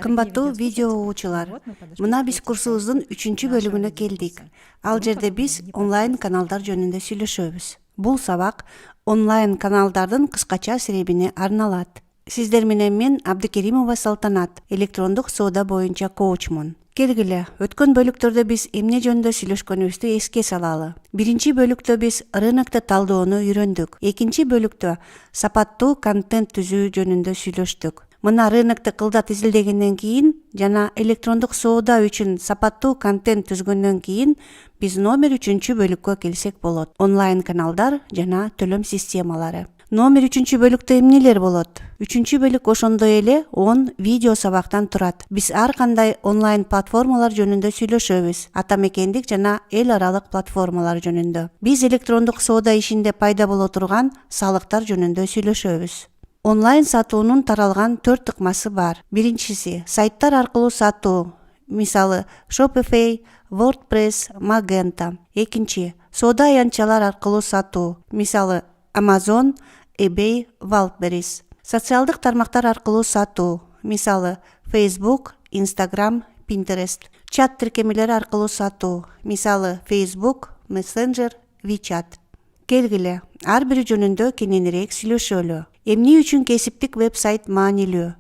Кымбаттуу видео угуучулар, мына биз курсубуздун 3 бөлүгүнө келдик. Ал жерде биз онлайн каналдар жөнүндө сүйлөшөбүз. Бул сабак онлайн каналдардын кыскача серебине арналат. Сиздер менен мен Абдыкеримова Салтанат, электрондук соода боюнча коучмун. Келгиле, өткөн бөлүктөрдө биз эмне жөнүндө сүйлөшкөнүбүздү эске салалы. Биринчи бөлүктө биз рынокто талдоону үйрөндүк. Экинчи бөлүктө сапаттуу контент түзүү жөнүндө сүйлөштүк. Мына рынокто кылдат изилдегенден кийин жана электрондук соода үчүн сапаттуу контент түзгөндөн кийин биз номер 3 бөлүккө келсек болот. Онлайн каналдар жана төлөм системалары. Номер 3 бөлүктө эмнелер болот? 3 бөлүк ошондой эле 10 видео сабактан турат. Биз ар кандай онлайн платформалар жөнүндө сүйлөшөбүз. Ата мекендик жана эл аралык платформалар жөнүндө. Биз электрондук соода ишинде пайда боло турган салыктар жөнүндө сүйлөшөбүз. Онлайн сатуунун таралган 4 ыкмасы бар. Биринчиси сайттар аркылуу сатуу, мисалы Shopify, WordPress, Magento. Экинчи соода аянтчалар аркылуу сатуу, мисалы Amazon, eBay, Wildberries. Социалдык тармактар аркылуу сатуу, мисалы Facebook, Instagram, Pinterest. Чат тиркемелери аркылуу сатуу, мисалы Facebook, Messenger, WeChat. Келгиле, ар бири жөнүндө кененирээк сүйлөшөлү. Эмне үчүн кесиптик веб-сайт маанилүү?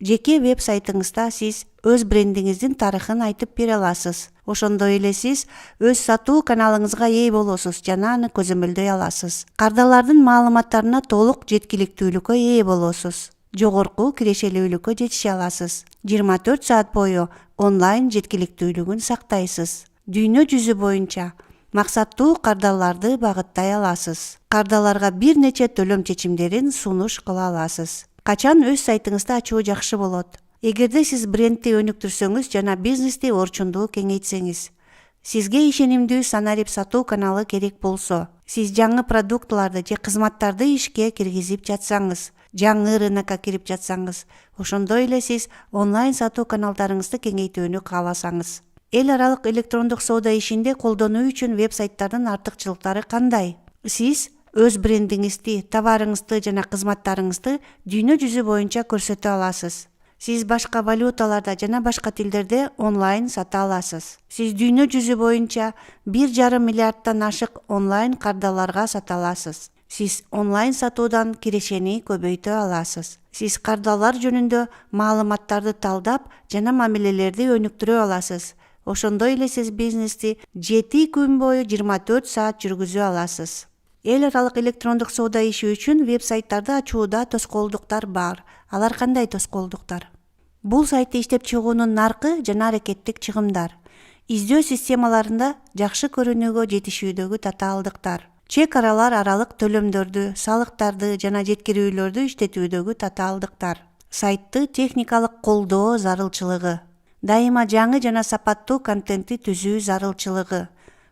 Жеке веб-сайтыңызда сиз өз брендиңиздин тарыхын айтып бере аласыз. Ошондой эле сиз өз сатуу каналыңызга ээ болосуз жана аны көзөмөлдөй аласыз. Кардалардын маалыматтарына толук жеткиликтүүлүккө ээ болосуз. Жогорку кирешелүүлүккө жетише аласыз. 24 саат бою онлайн жеткиликтүүлүгүн сактайсыз. Дүйнө жүзү боюнча максаттуу кардаларды багыттай аласыз. Кардаларга бир нече төлөм чечимдерин сунуш кыла аласыз. Качан өз сайтыңызды ачуу жакшы болот? Эгерде сиз брендти өнүктүрсөңүз жана бизнести орчундуу кеңейтсеңиз, сизге ишенимдүү санарип сатуу каналы керек болсо, сиз жаңы продуктыларды же кызматтарды ишке киргизип жатсаңыз, жаңы рынокко кирип жатсаңыз, ошондой эле сиз онлайн сатуу каналдарыңызды кеңейтүүнү кааласаңыз. Эл аралык электрондук соода ишинде колдонуу үчүн веб-сайттардын артыкчылыктары кандай? Сиз өз брендиңизди, товарыңызды жана кызматтарыңызды дүйнө жүзү боюнча көрсөтө аласыз. Сиз башка валюталарда жана башка тилдерде онлайн сата аласыз. Сиз дүйнө жүзү боюнча 1,5 миллиардтан ашык онлайн кардаларга сата аласыз. Сиз онлайн сатуудан кирешени көбөйтө аласыз. Сиз кардалар жөнүндө маалыматтарды талдап жана мамилелерди өнүктүрө аласыз. Ошондой эле сиз бизнести 7 күн бою 24 саат жүргүзө аласыз. Эл аралык электрондук соода иши үчүн веб-сайттарды ачууда тоскоолдуктар бар. Алар кандай тоскоолдуктар? Бул сайтты иштеп чыгуунун наркы жана аракеттик чыгымдар. Издөө системаларында жакшы көрүнүүгө жетишүүдөгү татаалдыктар. Чек аралык төлөмдөрдү, салыктарды жана жеткирүүлөрдү иштетүүдөгү татаалдыктар. Сайтты техникалык колдоо зарылчылыгы. Дайыма жаңы жана сапаттуу контентти түзүү зарылчылыгы.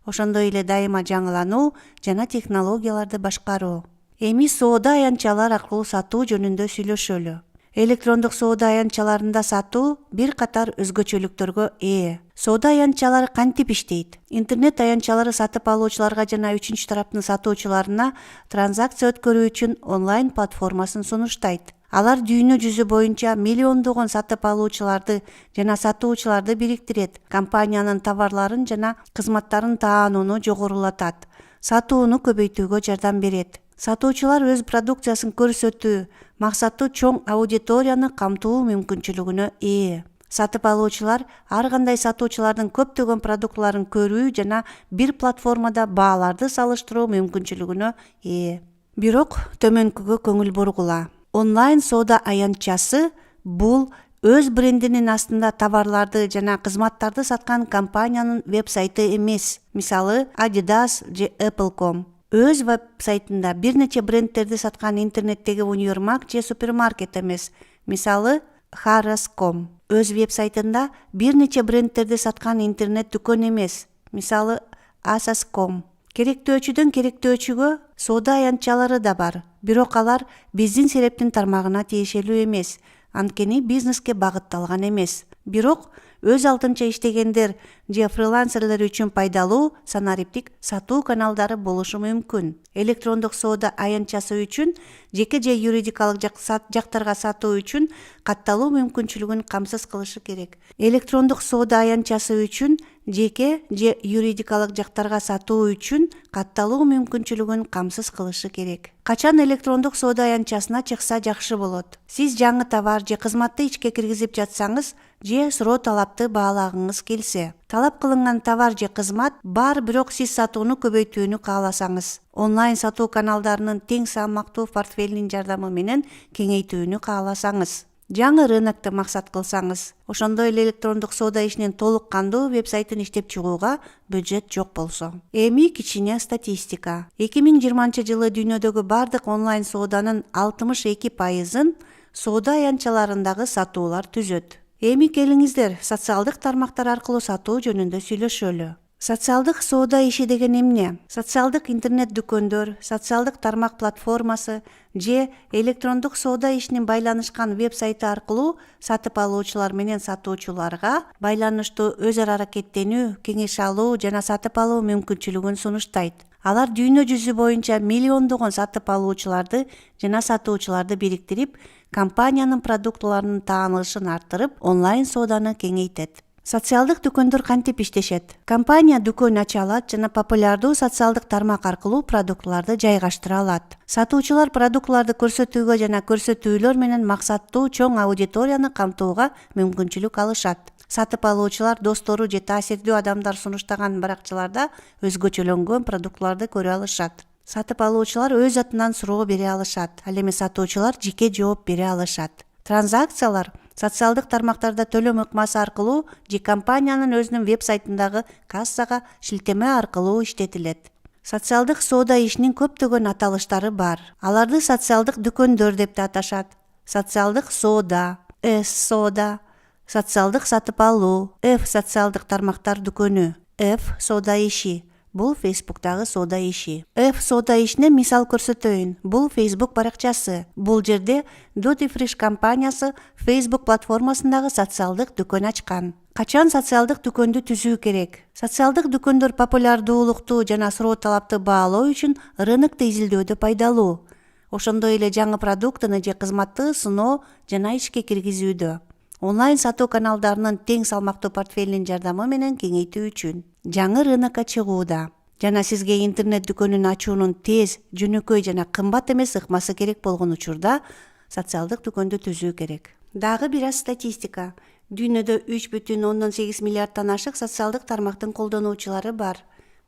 Ошондой эле дайыма жаңылануу жана технологияларды башкаруу. Эми соода аянтчалар аркылуу сатуу жөнүндө сүйлөшөлү. Электрондук соода аянтчаларында сатуу бир катар өзгөчөлүктөргө ээ. Соода аянтчалары кантип иштейт? Интернет аянтчалары сатып алуучуларга жана үчүнчү тараптын сатуучуларына транзакция өткөрүү үчүн онлайн платформасын сунуштайт. Алар дүйнө жүзү боюнча миллиондогон сатып алуучуларды жана сатуучуларды бириктирет. Компаниянын товарларын жана кызматтарын таанууну жогорулатат. Сатууну көбөйтүүгө жардам берет. Сатуучулар өз продукциясын көрсөтүү, максаттуу чоң аудиторияны камтуу мүмкүнчүлүгүнө ээ. Сатып алуучулар ар кандай сатуучулардын көптөгөн продуктларын көрүү жана бир платформада бааларды салыштыруу мүмкүнчүлүгүнө ээ. Бирок төмөнкүгө көңүл бургула. Онлайн соода аянтчасы бул өз брендинин астында товарларды жана кызматтарды саткан компаниянын веб-сайты эмес. Мисалы Adidas же Apple.com. Өз веб-сайтында бир нече брендтерди саткан интернеттеги универмаг же супермаркет эмес. Мисалы Harrods.com. Өз веб-сайтында бир нече брендтерди саткан интернет дүкөн эмес. Мисалы Asos.com. Керектөөчүдөн керектөөчүгө соода аянтчалары да бар. Бирок алар биздин серептин тармагына тиешелүү эмес. анткени бизнеске багытталган эмес. Бирок өз алтынча иштегендер же фрилансерлер үчүн пайдалуу санариптик сатуу каналдары болушу мүмкүн. Электрондук соода аянтчасы үчүн жеке же юридикалык жактарга сатуу үчүн катталуу мүмкүнчүлүгүн камсыз кылышы керек. Электрондук соода аянтчасы үчүн жеке же юридикалык жактарга сатуу үчүн катталуу мүмкүнчүлүгүн камсыз кылышы керек. Качан электрондук соода аянтчасына чыкса жакшы болот? Сиз жаңы товар же кызматты ичке киргизип жатсаңыз же суроо талапты баалагыңыз келсе, талап кылынган товар же кызмат бар, бирок сиз сатууну көбөйтүүнү кааласаңыз, онлайн сатуу каналдарынын тең салмактуу портфелинин жардамы менен кеңейтүүнү кааласаңыз, жаңы рынокто максат кылсаңыз, ошондой эле электрондук соода ишинин толук кандуу вебсайтын иштеп чыгууга бюджет жок болсо. Эми кичине статистика. 2020 жылы дүйнөдөгү бардык онлайн сооданын 62%-ын соода аянтчаларындагы сатуулар түзөт. Эми келиңиздер социалдык тармактар аркылуу сатуу жөнүндө сүйлөшөлү. Социалдык соода иши деген эмне? Социалдык интернет дүкөндөр, социалдык тармак платформасы же электрондук соода ишинин байланышкан вебсайты аркылуу сатып алуучулар менен сатуучуларга байланыштуу өз ара аракеттенүү, кеңеш алуу жана сатып алуу мүмкүнчүлүгүн сунуштайт. Алар дүйнө жүзү боюнча миллиондогон сатып алуучуларды жана сатуучуларды бириктирип, компаниянын продуктларынын таанылышын арттырып, онлайн сооданы кеңейтет. Социалдык дүкөндөр кантип иштешет? Компания дүкөн ача алат жана популярдуу социалдык тармак аркылуу продуктларды жайгаштыра алат. Сатуучулар продуктларды көрсөтүүгө жана көрсөтүүлөр менен максаттуу чоң аудиторияны камтууга мүмкүнчүлүк алышат. Сатып алуучулар достору же таасирдүү адамдар сунуштаган баракчаларда өзгөчөлөнгөн продуктларды көрө алышат. Сатып алуучулар өз атынан суроо бере алышат, ал эми сатуучулар жеке жооп бере алышат. Транзакциялар социалдык тармактарда төлөм ыкмасы аркылуу же компаниянын өзүнүн вебсайтындагы кассага шилтеме аркылуу иштетилет. Социалдык соода ишинин көптөгөн аталыштары бар. Аларды социалдык дүкөндөр деп да аташат. Социалдык соода, соода, социалдык сатып алуу, социалдык тармактар дүкөнү, соода иши. Бул Facebook'тагы соода иши. Соода ишине мисал көрсөтөйүн. Бул Facebook баракчасы. Бул жерде Duty Fresh компаниясы Facebook платформасындагы социалдык дүкөн ачкан. Качан социалдык дүкөндү түзүү керек? Социалдык дүкөндөр популярдуулукту жана суроо талапты баалоо үчүн рынокто изилдөөдө пайдалуу. Ошондой эле жаңы продуктыны же кызматты сыноо жана ишке киргизүүдө. Онлайн сатуу каналдарынын тең салмактуу портфелинин жардамы менен кеңейтүү үчүн. Жаңы рынокко чыгууда. Жана сизге интернет дүкөнүн ачуунун тез, жөнөкөй жана кымбат эмес ыкмасы керек болгон учурда социалдык дүкөндү түзүү керек. Дагы бир аз статистика. Дүйнөдө 3,8 миллиардтан ашык социалдык тармактын колдонуучулары бар.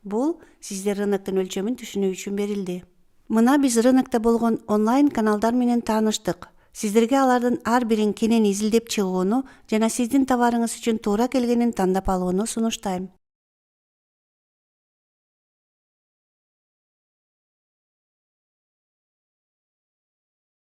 Бул сиздер рыноктун өлчөмүн түшүнүү үчүн берилди. Мына биз рынокто болгон онлайн каналдар менен тааныштык. Сиздерге алардын ар бирин кенен изилдеп чыгууну жана сиздин товарыңыз үчүн туура келгенин тандап алууну сунуштайм.